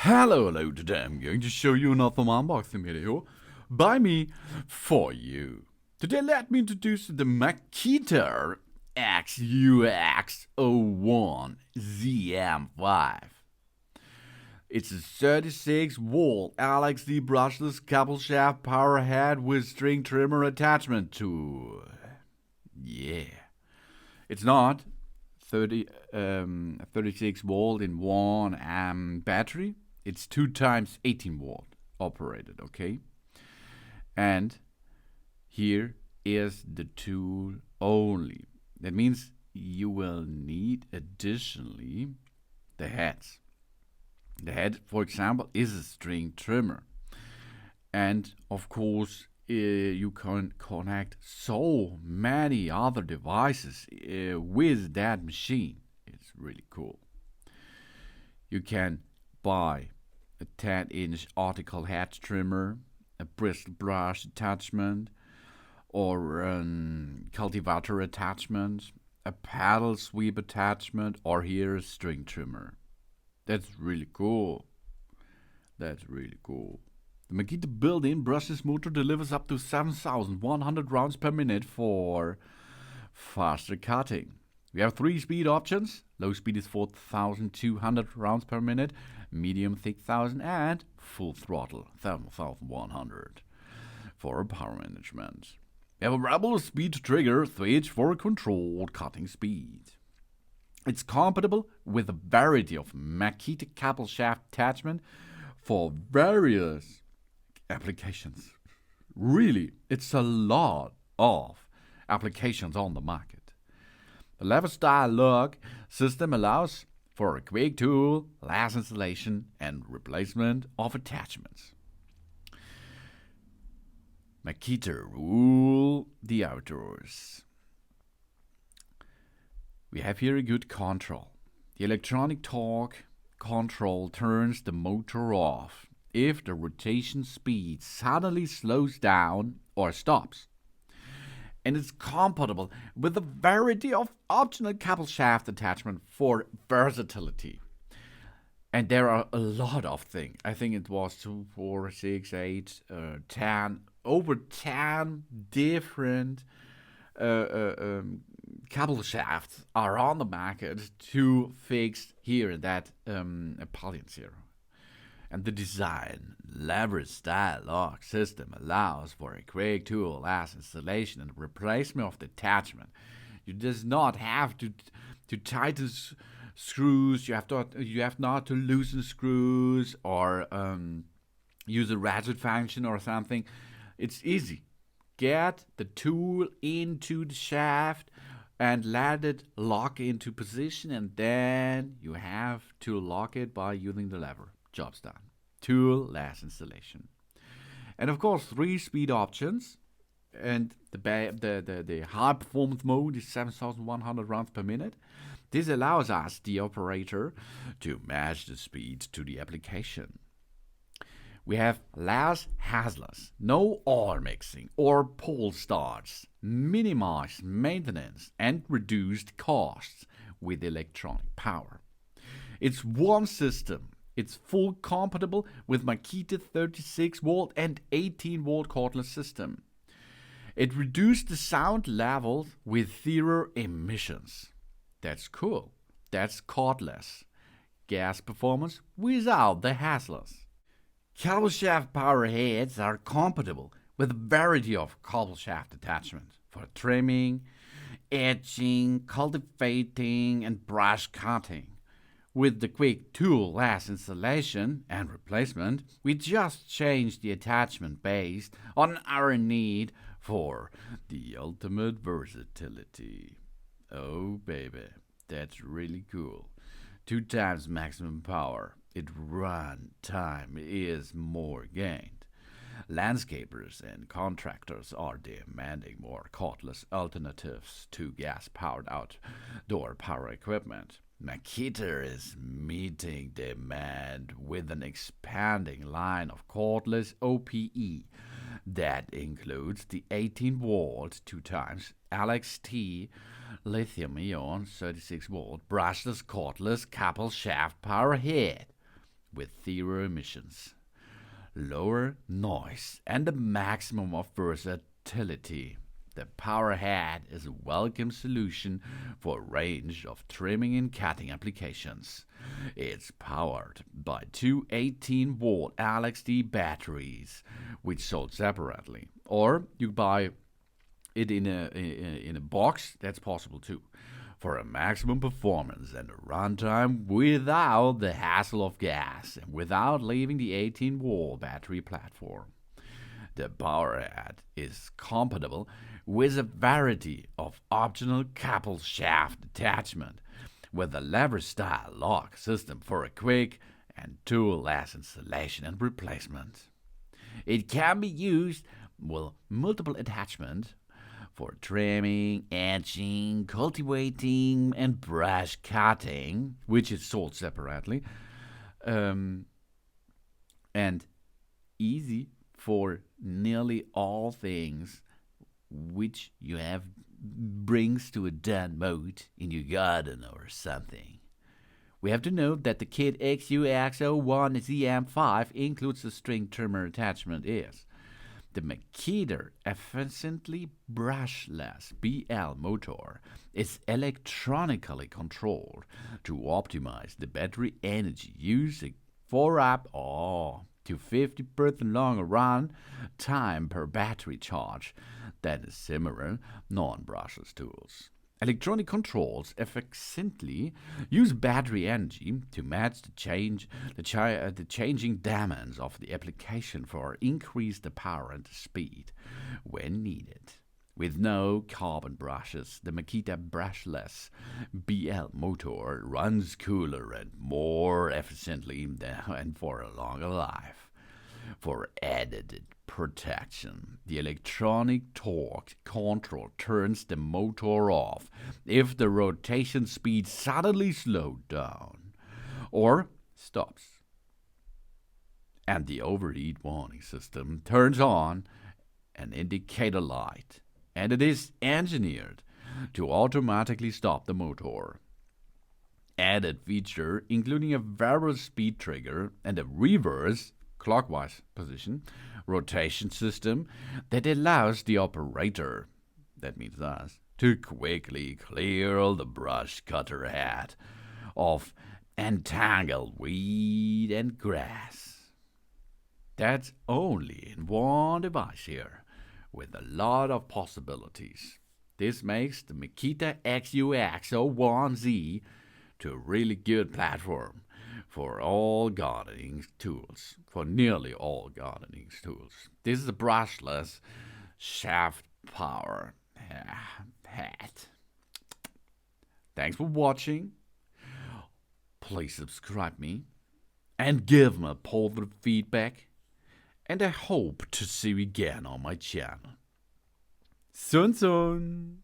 Hello, today I'm going to show you another unboxing video by me for you. Today let me introduce the Makita XUX01 ZM5. It's a 36-volt LXT Brushless couple shaft power head with string trimmer attachment tool. Yeah. It's not 36 volt in 1 amp battery. It's 2 times 18 volt operated, okay? And here is the tool only. That means you will need additionally the heads. The head, for example, is a string trimmer. And of course, you can connect so many other devices with that machine. It's really cool. You can buy a 10-inch article head trimmer, a bristle brush attachment, or a cultivator attachment, a paddle sweep attachment, or here a string trimmer. That's really cool. That's really cool. The Makita-built Brushless Motor delivers up to 7,100 rounds per minute for faster cutting. We have 3 speed options. Low speed is 4,200 rounds per minute, medium 6,000, and full throttle 7,100 for power management. We have a variable speed trigger switch for controlled cutting speed. It's compatible with a variety of Makita couple shaft attachment for various applications. Really, it's a lot of applications on the market. The lever style lock system allows for a quick tool, last installation, and replacement of attachments. Makita rule the outdoors. We have here a good control. The electronic torque control turns the motor off if the rotation speed suddenly slows down or stops. And it's compatible with a variety of optional couple shaft attachment for versatility. And there are a lot of things. I think it was 2, 4, 6, 8, 10, over 10 different couple shafts are on the market to fix here and that appliance here. And the design lever style lock system allows for a quick tool last installation and replacement of the attachment. You does not have to tighten screws. You have not to loosen screws or use a ratchet function or something. It's easy. Get the tool into the shaft and let it lock into position, and then you have to lock it by using the lever. Job's done. Tool, last installation. And of course, 3 speed options. And the high performance mode is 7,100 rounds per minute. This allows us, the operator, to match the speed to the application. We have less hassles, no oil mixing or pull starts, minimized maintenance, and reduced costs with electronic power. It's one system. It's full compatible with Makita 36 volt and 18 volt cordless system. It reduced the sound levels with zero emissions. That's cool. That's cordless. Gas performance without the hassles. Couple shaft power heads are compatible with a variety of couple shaft attachments for trimming, etching, cultivating, and brush cutting. With the quick tool last installation and replacement, we just change the attachment based on our need for the ultimate versatility. Oh baby, that's really cool. 2 times maximum power. It run time is more gained. Landscapers and contractors are demanding more cordless alternatives to gas-powered outdoor power equipment. Makita is meeting demand with an expanding line of cordless OPE that includes the 18-volt 2 times LXT lithium-ion 36-volt brushless cordless couple shaft power head with zero emissions, lower noise, and a maximum of versatility. The power head is a welcome solution for a range of trimming and cutting applications. It's powered by two 18-volt LXT batteries, which sold separately, or you buy it in a box. That's possible too, for a maximum performance and a runtime without the hassle of gas and without leaving the 18-volt battery platform. The power head is compatible with a variety of optional couple shaft attachment with a lever-style lock system for a quick and tool-less installation and replacement. It can be used with multiple attachments for trimming, etching, cultivating, and brush cutting, which is sold separately, and easy for nearly all things which you have brings to a done mode in your garden or something. We have to note that the kit XUX01ZM5 includes the string trimmer attachment is. The Makita efficiently brushless BL motor is electronically controlled to optimize the battery energy using for up to 50% longer run time per battery charge than similar non-brushless tools. Electronic controls efficiently use battery energy to match the changing demands of the application for increase the power and the speed when needed. With no carbon brushes, the Makita brushless BL motor runs cooler and more efficiently and for a longer life. For added protection, the electronic torque control turns the motor off if the rotation speed suddenly slows down or stops. And the overheat warning system turns on an indicator light, and it is engineered to automatically stop the motor. Added feature including a variable speed trigger and a reverse clockwise position rotation system that allows the operator, that means us, to quickly clear the brush cutter head of entangled weed and grass. That's only in one device here, with a lot of possibilities. This makes the Makita XUX01Z to a really good platform for all gardening tools, for nearly all gardening tools. This is a brushless shaft power hat. Thanks for watching. Please subscribe me and give me positive feedback. And I hope to see you again on my channel. Soon.